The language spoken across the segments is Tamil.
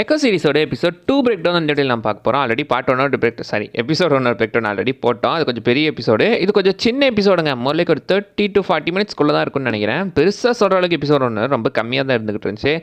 எக்கோ சீரிஸோட எபிசோட் 2 பிரேக் டவுன் இந்த டீட்டெயில் நம்ம பார்க்க போகிறோம். Already part 1 break episode 1 break down already போட்டோம். அது கொஞ்சம் பெரிய எபிசோடு. இது கொஞ்சம் சின்ன எபிசோடுங்க. முதல்ல ஒரு 30 to 40 மினிட்ஸ்க்குள்ளே தான் இருக்கும்னு நினைக்கிறேன். பெருசாக சொல்கிற அளவுக்கு எபிசோட் 1 ரொம்ப கம்மியாக தான் இருந்துகிட்டு இருந்துச்சு.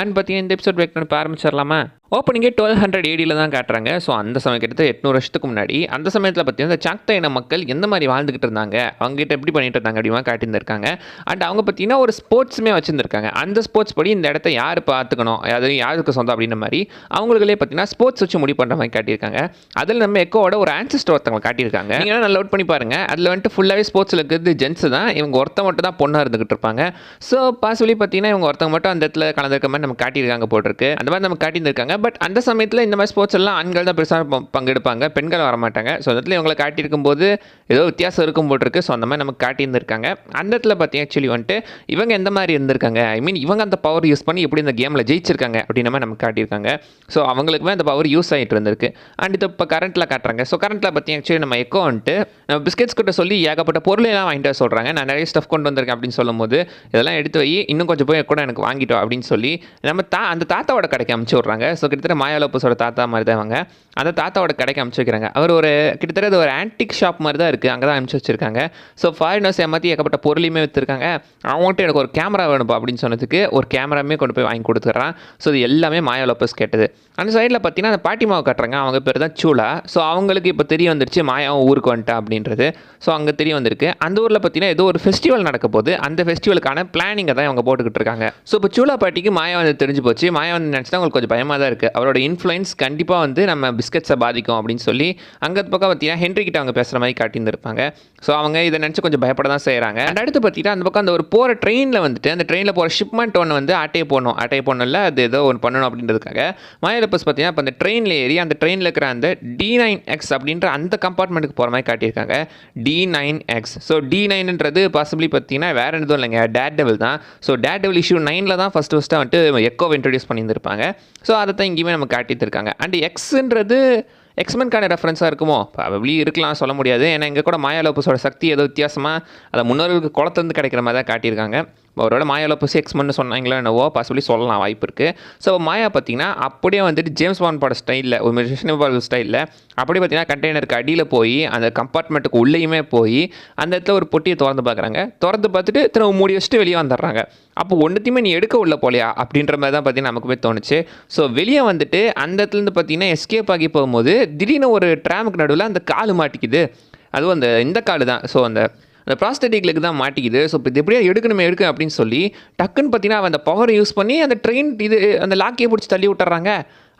அண்ட் பார்த்தீங்கன்னா இந்த எபிசோட் பிரேக் டவுன் இப்போ ஆரம்பிச்சிடலாமா? ஓப்பனிங்கே 1200 ADயில் தான் காட்டுறாங்க. ஸோ அந்த சமயம் கிட்டத்தட்ட 800 வருஷத்துக்கு முன்னாடி அந்த சமயத்தில் பார்த்தீங்கன்னா இந்த சாக்தா இன மக்கள் எந்த மாதிரி வாழ்ந்துகிட்டு இருந்தாங்க, அவங்ககிட்ட எப்படி பண்ணிட்டு இருந்தாங்க அப்படிமா காட்டியிருந்திருக்காங்க. அண்ட் அவங்க பார்த்தீங்கன்னா ஒரு ஸ்போர்ட்ஸுமே வச்சுருந்துருக்காங்க. அந்த ஸ்போர்ட்ஸ் படி இந்த இடத்த யார் பார்த்துக்கணும், அது யாருக்கு சொந்தம் அப்படின்ற மாதிரி அவங்களுக்குள்ளே பார்த்தீங்கன்னா ஸ்போர்ட்ஸ் வச்சு முடிவு பண்ணுற மாதிரி காட்டியிருக்காங்க. அதில் நம்ம எக்கோவோட ஒரு ஆன்சிஸ்டர் ஒருத்தவங்க காட்டியிருக்காங்க. நீங்கள் நல்லா நோட் பண்ணி பாருங்க. அதில் வந்துட்டு ஃபுல்லாகவே ஸ்போர்ட்ஸில் இருக்கிறது ஜென்ஸ் தான். இவங்க ஒருத்த மட்டும் தான் பொண்ணாக இருந்துகிட்டு இருப்பாங்க. ஸோ பாசிபிளி பார்த்தீங்கன்னா இவங்க ஒருத்தவங்க மட்டும் அந்த இடத்துல கலந்துருக்க மாதிரி நம்ம காட்டியிருக்காங்க போட்டிருக்கு. அந்த மாதிரி நம்ம காட்டியிருந்திருக்காங்க. பட் அந்த சமயத்தில் இந்த மாதிரி ஸ்போர்ட்ஸ் எல்லாம் ஆண்கள் தான் பெருசாக பங்கெடுப்பாங்க, பெண்கள் வரமாட்டாங்க. ஸோ அந்த இடத்துல இவங்களை காட்டியிருக்கும் போது ஏதோ வித்தியாசம் இருக்கும் போட்டிருக்கு. ஸோ அந்த மாதிரி நமக்கு காட்டியிருந்திருக்காங்க. அந்த இடத்துல பார்த்தீங்கன்னா ஆக்சுவலி வந்துட்டு இவங்க எந்த மாதிரி இருந்திருக்காங்க, ஐ மீன் இவங்க அந்த பவர் யூஸ் பண்ணி எப்படி இந்த கேமில் ஜெயிச்சிருக்காங்க அப்படின்ற மாதிரி நமக்கு காட்டியிருக்காங்க. ஸோ அவங்களுக்குமே அந்த பவர் யூஸ் ஆகிட்டு இருந்திருக்கு. அண்ட் இது இப்போ கரண்ட்டில் காட்டுறாங்க. ஸோ கரண்ட்டில் பார்த்தீங்கன்னா ஆக்சுவலி நம்ம எக்கோ வந்துட்டு நம்ம பிஸ்கெட்ஸ் கிட்ட சொல்லி ஏகப்பட்ட பொருளெல்லாம் வாங்கிட்டு சொல்கிறாங்க. நான் நிறைய ஸ்டஃப் கொண்டு வந்திருக்கேன் அப்படின்னு சொல்லும் போது இதெல்லாம் எடுத்து வை, இன்னும் கொஞ்சம் போய் கூட எனக்கு வாங்கிட்டோம் அப்படின்னு சொல்லி நம்ம அந்த தாத்தாவோட கடைக்கு அமுச்சு விட்றாங்க. ஸோ கிட்டத்தட்ட மாயாலோபஸோட தாத்தா மாதிரி தான் அவங்க. அந்த தாத்தாவோட கடைக்கு அமுச்சு வைக்கிறாங்க. அவர் ஒரு கிட்டத்தட்ட ஒரு ஆன்டிக் ஷாப் மாதிரி தான் இருக்குது, அங்கே தான் அமுச்சு வச்சிருக்காங்க. ஸோ ஃபாரினர்ஸ் ஏமாற்றி ஏகப்பட்ட பொருளையுமே விற்றுருக்காங்க. அவங்கள்ட்ட எனக்கு ஒரு கேமரா வேணுப்பா அப்படின்னு சொன்னதுக்கு ஒரு கேமராமே கொண்டு போய் வாங்கி கொடுத்துட்றான். ஸோ இது எல்லாமே மாயாலோபஸ் கேட்டது. அந்த சைடில் பார்த்தீங்கன்னா அந்த பாட்டிமாவை காட்டுறாங்க. அவங்க பேர் தான் சூலா. ஸோ அவங்களுக்கு இப்போ தெரிய வந்துருச்சு மாயாவும் ஊருக்கு வந்துட்டா அப்படின்றது. ஸோ அங்கே தெரிய வந்திருக்கு. அந்த ஊரில் பார்த்தீங்கன்னா ஏதோ ஒரு ஃபெஸ்டிவல் நடக்க போது, அந்த ஃபெஸ்டிவலுக்கான பிளானிங்கை தான் அவங்க போட்டுக்கிட்டு இருக்காங்க. ஸோ இப்போ சூலா பாட்டிக்கு மாயா வந்து தெரிஞ்சு போச்சு. மாயா வந்து நினச்சினா அவங்களுக்கு கொஞ்சம் பயமாக தான் இருக்குது. அவரோட இன்ஃப்ளூயன்ஸ் கண்டிப்பாக வந்து நம்ம பிஸ்கெட்ஸை பாதிக்கும் அப்படின்னு சொல்லி அங்கே பக்கம் பார்த்தீங்கன்னா ஹென்ரி கிட்ட அவங்க பேசுகிற மாதிரி காட்டியிருந்திருப்பாங்க. ஸோ அவங்க இதை நினச்சி கொஞ்சம் பயப்பட தான் செய்கிறாங்க. அண்ட் அடுத்து பார்த்தீங்கன்னா அந்த பக்கம் அந்த ஒரு போகிற ட்ரெயினில் வந்துட்டு அந்த ட்ரெயினில் போகிற ஷிப்மெண்ட் ஒன்று வந்து அட்டையை போடணும் இல்லை, அது ஏதோ ஒன்று பண்ணணும் அப்படின்றதுக்காக மாயாலோபஸ் பார்த்தீங்கன்னா இப்போ அந்த ட்ரெயினில் ஏறி அந்த ட்ரெயினில் இருக்கிற அந்த D9X அப்படின்ற அந்த கம்பார்ட்மெண்ட்டுக்கு போகிற மாதிரி காட்டியிருக்காங்க. D9X. ஸோ D9ன்றது பாசிபிளி பார்த்தீங்கன்னா வேறு எதுவும் இல்லைங்க, டேர்டெவில் தான். ஸோ டேர்டெவில் இஷ்யூ 9ல் தான் ஃபஸ்ட்டு வந்துட்டு எக்கோவை இன்ட்ரடியூஸ் பண்ணியிருந்திருப்பாங்க. ஸோ அதை தான் இங்கேயுமே நம்ம காட்டியிருக்காங்க. அண்ட் எக்ஸ்ன்றது எக்ஸ்மென்கான ரெஃபரன்ஸாக இருக்குமோ? ப்ராபப்ளி இருக்கலாம், சொல்ல முடியாது. ஏன்னா இங்கே கூட மாயாலோபஸோட சக்தி ஏதோ வித்தியாசமாக அதை முன்னோர்களுக்கு குளத்துலேருந்து கிடைக்கிற மாதிரி தான் காட்டியிருக்காங்க. அவரோட மாயாலோபஸ் எக்ஸ்மென்னு சொன்னாங்களோ என்னவோ பாசிபிளி சொல்லலாம், வாய்ப்பு இருக்குது. ஸோ மாயா பார்த்தீங்கன்னா அப்படியே வந்துட்டு ஜேம்ஸ் பாண்ட் பட ஸ்டைலில் ஒரு மிஷன் இம்பாசிபிள் ஸ்டைலில் அப்படியே பார்த்தீங்கன்னா கண்டெய்னருக்கு அடியில் போய் அந்த கம்பார்ட்மெண்ட்டுக்கு உள்ளேயுமே போய் அந்த இடத்துல ஒரு பொட்டியை திறந்து பார்க்குறாங்க. திறந்து பார்த்துட்டு திரும்ப மூடி வச்சுட்டு வெளியே வந்துடுறாங்க. அப்போ ஒன்றுத்தையுமே நீ எடுக்க உள்ள போலையா அப்படின்ற மாதிரி தான் பார்த்தீங்கன்னா நமக்குமே தோணுச்சு. ஸோ வெளியே வந்துட்டு அந்த இடத்துலேருந்து பார்த்தீங்கன்னா எஸ்கேப் ஆகி போகும்போது திடீர்னு ஒரு ட்ராமுக்கு நடுவில் அந்த கால் மாட்டிக்குது. அதுவும் இந்த கால் தான். ஸோ அந்த ப்ராஸ்தட்டிக்லுக்கு தான் மாட்டிக்குது. ஸோ இப்போ இது எப்படியா எடுக்க அப்படின்னு சொல்லி டக்குன்னு பார்த்தீங்கன்னா அந்த பவரை யூஸ் பண்ணி அந்த ட்ரெயின் அந்த லாக்கையை பிடிச்சி தள்ளி விட்டுறாங்க.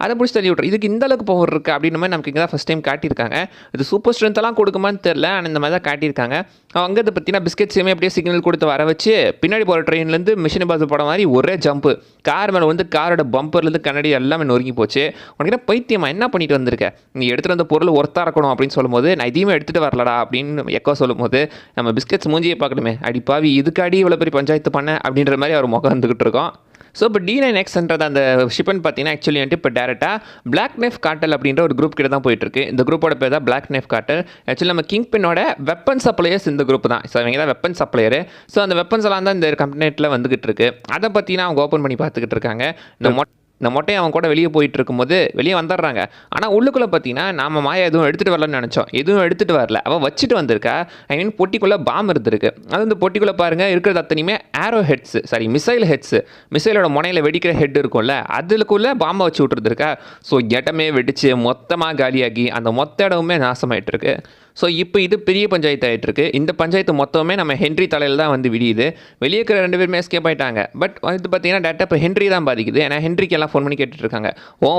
அதை பிடிச்சி தள்ளி விட்ரு. இதுக்கு இந்த அளவுக்கு பவர் இருக்குது அப்படின்ற மாதிரி நமக்கு இங்கே தான் ஃபஸ்ட் டைம் காட்டியிருக்காங்க. இது சூப்பர் ஸ்ட்ரென்த்தெல்லாம் கொடுக்குமான்னு தெரில, ஆனால் இந்த மாதிரி தான் காட்டியிருக்காங்க. அவங்க இதை பார்த்தீங்கன்னா பிஸ்கெட்ஸுமே அப்படியே சிக்னல் கொடுத்து வர வச்சு பின்னாடி போகிற ட்ரெயின்லேருந்து மிஷன் இம்பாசிபிள் படம் மாதிரி ஒரே ஜம்ப்பு. கார் மேலே வந்து காரோட பம்பர்லேருந்து கண்ணாடி எல்லாமே நொறுங்கி போச்சு. உனக்கு பைத்தியமா என்ன பண்ணிட்டு வந்திருக்க, நீ எடுத்துகிட்டு வந்த பொருள் ஒர்த்தாக இருக்கணும் அப்படின்னு சொல்லும்போது நான் இதையுமே எடுத்துகிட்டு வரலடா அப்படின்னு எக்கோ சொல்லும்போது நம்ம பிஸ்கெட்ஸ் மூஞ்சியை பார்க்கணுமே, அடிப்பாவி இதுக்காடி இவ்வளோ பெரிய பஞ்சாயத்து பண்ண அப்படின்ற மாதிரி அவர் முகம் வந்துக்கிட்டு இருக்கோம். ஸோ இப்போ D9Xன்றது அந்த ஷிப்னு பார்த்தீங்கன்னா ஆக்சுவலி வந்துட்டு இப்போ டேரெக்டாக பிளாக் நைஃப் கார்ட்டல் அப்படின்ற ஒரு குரூப் கிட்ட தான் போயிட்டுருக்கு. இந்த குரூப்போட பேர் தான் பிளாக் நைஃப் கார்ட்டல். ஆக்சுவலி நம்ம கிங் பின்னோட வெப்பன் சப்ளையர்ஸ் இந்த குரூப் தான். ஸோ அவங்க தான் வெப்பன் சப்ளையரு. ஸோ அந்த வெப்பன்ஸ் எல்லாம் தான் இந்த கம்பெனியில் வந்துகிட்டு இருக்கு. அதை பார்த்தீங்கன்னா அவங்க ஓப்பன் பண்ணி பார்த்துக்கிட்டு இருக்காங்க. இந்த மொட்டையை அவங்க கூட வெளியே போயிட்டு இருக்கும்போது வெளியே வந்துடுறாங்க. ஆனால் உள்ளுக்குள்ளே பார்த்தீங்கன்னா நம்ம மாயா எதுவும் எடுத்துகிட்டு வரலன்னு நினச்சோம். எதுவும் எடுத்துகிட்டு வரல, அவள் வச்சுட்டு வந்திருக்கா. ஐ மீன் பொட்டிக்குள்ளே பாம் இருந்திருக்கு. அது இந்த பொட்டிக்குள்ளே பாருங்கள் இருக்கிறது அத்தனையுமே ஆரோ ஹெட்ஸு, சாரி மிசைல் ஹெட்ஸு. மிசைலோட முனையில் வெடிக்கிற ஹெட் இருக்கும்ல, அதுக்குள்ளே பாம்பை வச்சு விட்டுருந்துருக்கா. ஸோ இடமே வெடிச்சு மொத்தமாக காலியாகி அந்த மொத்த இடமுமே நாசமாயிட்டு இருக்கு. ஸோ இப்போ இது பெரிய பஞ்சாயத்து ஆகிட்டுருக்கு. இந்த பஞ்சாயத்து மொத்தமே நம்ம ஹென்ரி தலையில் தான் வந்து விடியுது. வெளியே இருக்கிற 2 பேருமே எஸ்கேப் ஆகிட்டாங்க. பட் இது பார்த்தீங்கன்னா டேட்டா இப்போ ஹென்ரி தான் பாதிக்குது. ஏன்னா ஹென்ரிக்கு எல்லாம் ஃபோன் பண்ணி கேட்டுட்ருக்காங்க,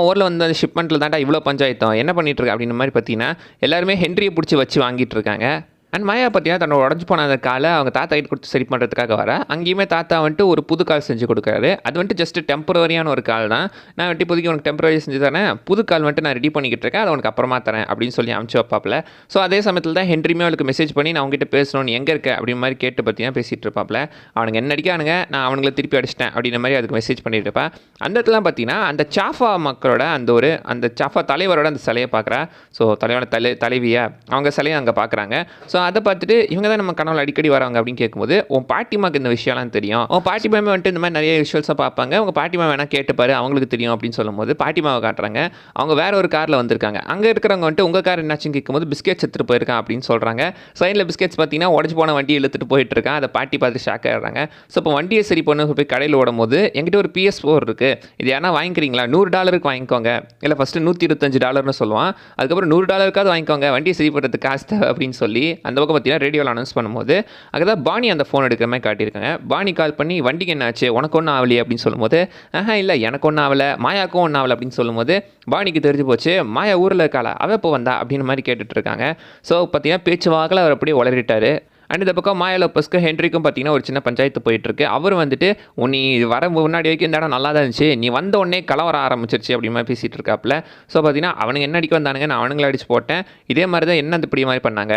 ஊரில் வந்து அந்த ஷிப்மெண்ட்டில் தான்டா இவ்வளோ பஞ்சாயத்தம் என்ன பண்ணிட்டுருக்க அப்படின்ற மாதிரி பார்த்தீங்கன்னா எல்லாருமே ஹென்ரியை பிடிச்சி வச்சு வாங்கிட்டு இருக்காங்க. அண்ட் மாயா பார்த்தீங்கன்னா தன்னோட உடஞ்சி போன அந்த காலை அவங்க தாத்தா கிட்ட கொடுத்து சரி பண்ணுறதுக்காக வர அங்கேயுமே தாத்தா வந்துட்டு ஒரு புது கால் செஞ்சு கொடுக்குறாரு. அது வந்துட்டு ஜஸ்ட் டெம்பரரியான ஒரு கால் தான். நான் வந்துட்டு இப்போதைக்கு உனக்கு டெம்பரரி செஞ்சு தரேன், புது கால் வந்துட்டு நான் ரெடி பண்ணிக்கிட்டு இருக்கேன், அதை உனக்கு அப்புறமா தரேன் அப்படின்னு சொல்லி அனுப்பிச்சு வைப்பாப்பில். ஸோ அதே சமயத்தில் தான் ஹென்ரியுமே அவளுக்கு மெசேஜ் பண்ணி நான் அவங்ககிட்ட பேசணும், நீ எங்கே இருக்க அப்படின்னு மாதிரி கேட்டு பார்த்தீங்கன்னா பேசிகிட்டு இருப்பாப்பில். அவனுக்கு என்ன அடிக்கானுங்க, நான் அவனுங்களை திருப்பி அடிச்சிட்டேன் அப்படின்ற மாதிரி அதுக்கு மெசேஜ் பண்ணிட்டு இருப்பேன். அந்த இடத்துல பார்த்தீங்கன்னா அந்த சாஃபா மக்களோட அந்த சாஃபா தலைவரோட அந்த சிலையை பார்க்குறா. ஸோ தலைவரோட தலைவியை அவங்க சிலையை அங்கே பார்க்குறாங்க. ஸோ அதை பார்த்துட்டு இவங்க தான் நம்ம கனவுல அடிக்கடி வராங்க அப்படின்னு கேட்கும்போது உன் பாட்டிமாக்கு இந்த விஷயம்லாம் தெரியும், உன் பாட்டிமாமே வந்துட்டு இந்த மாதிரி நிறைய விஷுவல்ஸாக பார்ப்பாங்க, உங்கள் பாட்டிமா வேணால் கேட்டுப்பாரு அவங்களுக்கு தெரியும் அப்படின்னு சொல்லும்போது பாட்டிமாவை காட்டுறாங்க. அவங்க வேற ஒரு காரில் வந்திருக்காங்க. அங்கே இருக்கிறவங்க வந்துட்டு உங்கள் கார் என்னாச்சுன்னு கேட்கும்போது பிஸ்கெட்ஸ் எடுத்துகிட்டு போயிருக்கான் அப்படின்னு சொல்கிறாங்க. சைடில் பிஸ்கெட்ஸ் பார்த்தீங்கன்னா உடஞ்சி போன வண்டி இழுத்துட்டு போயிட்டு இருக்கான். அதை பாட்டி பார்த்து ஷாக் ஆகிடுறாங்க. ஸோ இப்போ வண்டியை சரி பண்ண போய் கடையில் ஓடும் போது என்கிட்ட ஒரு PS4 இருக்குது, இது யாரா வாங்கிக்கிறீங்களா, $100 வாங்கிக்கோங்க, இல்லை ஃபஸ்ட்டு $125 சொல்லுவான், அதுக்கப்புறம் $100 வாங்கிக்கோங்க, வண்டியை சரி பண்ணுறதுக்கு காசு தேவை அப்படின்னு சொல்லி அந்த பக்கம் பார்த்தீங்கன்னா ரேடியோவில் அனௌன்ஸ் பண்ணும்போது அங்கே தான் பாணி அந்த ஃபோன் எடுக்கிற மாதிரி காட்டியிருக்காங்க. பாணி கால் பண்ணி வண்டிக்கு என்ன ஆச்சு, உனக்கு ஒன்றும் ஆகலையே அப்படின்னு சொல்லும்போது இல்லை எனக்கு ஒன்றும் ஆகலை, மாயாக்கும் ஒன்றும் ஆகலை அப்படின்னு சொல்லும்போது பாணிக்கு தெரிஞ்சு போச்சு மாயா ஊரில் இருக்காளா, அவ இப்போ வந்தா அப்படின்னு மாதிரி கேட்டுட்டு இருக்காங்க. ஸோ பார்த்தீங்கன்னா பேச்சு வாக்கில் அவர் அப்படியே உளறிட்டாரு. அண்ட் இந்த பக்கம் மாயா லோபஸ்க்கு ஹென்ரிக்கும் பார்த்தீங்கன்னா ஒரு சின்ன பஞ்சாயத்து போயிட்டுருக்கு. அவர் வந்துட்டு நீ வர முன்னாடி வரைக்கும் இந்த இடம் நல்லா தான் இருந்துச்சு, நீ வந்த உடனே கலவரம் ஆரம்பிச்சிருச்சு அப்படின்னு மாதிரி பேசிகிட்டு இருக்காப்புல. ஸோ பார்த்தீங்கன்னா அவனுங்க என்ன அடிக்க வந்தானுங்க, நான் அவனுங்களை அடிச்சு போட்டேன், இதே மாதிரி தான் என்ன அந்த இப்படி மாதிரி பண்ணாங்க,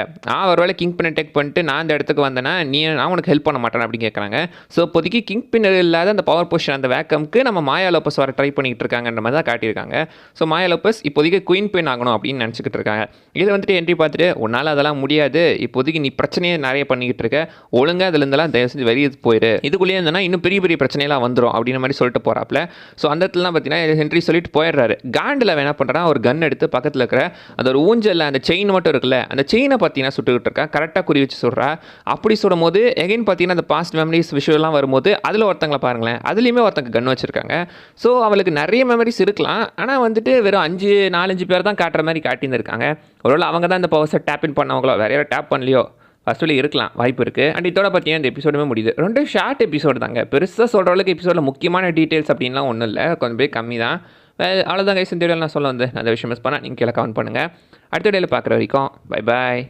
ஒரு வேளை கிங் பின்னை டெக் பண்ணிட்டு நான் இந்த இடத்துக்கு வந்தேன்னா நான் உனக்கு ஹெல்ப் பண்ண மாட்டேன் அப்படின்னு கேட்குறாங்க. ஸோ இப்போதைக்கு கிங் பின்னர் இல்லாத அந்த பவர் பொசிஷன் அந்த வேக்கம்க்கு நம்ம மாயா லோபஸ் வர ட்ரை பண்ணிகிட்டு இருக்காங்கன்ற மாதிரி தான் காட்டியிருக்காங்க. ஸோ மாயா லோபஸ் இப்போதைக்கு குயின் பின் ஆகணும் அப்படின்னு நினச்சிக்கிட்டு இருக்காங்க. இதை வந்துட்டு என்ட்ரி பார்த்துட்டு உன்னால் அதெல்லாம் முடியாது, இப்போதைக்கு நீ பிரச்சனையே நிறைய பண்ணிக்கிட்டு இருக்க, ஒழுங்காக அதுலேருந்தெல்லாம் தயவு செஞ்சு வெளியே போயிரு, இதுக்குள்ளேயே இருந்தனா இன்னும் பெரிய பெரிய பிரச்சனையெல்லாம் வந்துடும் அப்படின்னு மாதிரி சொல்லிட்டு போகிறாப்புல. ஸோ அந்த இடத்துலலாம் பார்த்தீங்கன்னா ஹென்ரி சொல்லிட்டு போயிடுறாரு. காண்டில் என்ன பண்ணுறான், ஒரு கன் எடுத்து பக்கத்தில் இருக்கிற அந்த ஒரு ஊஞ்சலில் அந்த செயின் மட்டும் இருக்குல்ல, அந்த செயினை பார்த்தீங்கன்னா சுட்டுக்கிட்டு இருக்கா, கரெக்டாக குறி வச்சு சொல்கிறா. அப்படி சுடும் போது எகைன் பார்த்தீங்கன்னா அந்த பாஸ்ட் மெமரிஸ் விஷயம்லாம் வரும்போது அதில் ஒருத்தங்களை பாருங்களேன், அதுலேயுமே ஒருத்தங்க கன் வச்சுருக்காங்க. ஸோ அவளுக்கு நிறைய மெமரிஸ் இருக்கலாம், ஆனால் வந்துட்டு வெறும் 4-5 பேர் தான் காட்டுற மாதிரி காட்டியிருந்திருக்காங்க. ஒருவேளை அவங்க தான் இந்த பவர்ஸை டேப் இன் பண்ணவங்களோ, வேற யாரும் டேப் பண்ணலையோ, ஃபஸ்ட்டில் இருக்கலாம், வாய்ப்பு இருக்குது. அண்ட் இதோட பார்த்தீங்கன்னா இந்த எபிசோடுமே முடியுது. ரெண்டு ஷார்ட் எபிசோடு தாங்க, பெருசாக சொல்கிற அளவுக்கு எபிசோடில் முக்கியமான டீட்டெயில்ஸ் அப்படின்லாம் ஒன்றும் இல்லை, கொஞ்சம் பேர் கம்மி தான். அவ்வளோதான் கைஸ், இந்த வீடியோவில் நான் சொல்ல வந்து அந்த விஷயம் மிஸ் பண்ணால் நீங்கள் கீழே கமெண்ட் பண்ணுங்கள். அடுத்த வீடியோவில் பார்க்குற வரைக்கும் பை பாய்.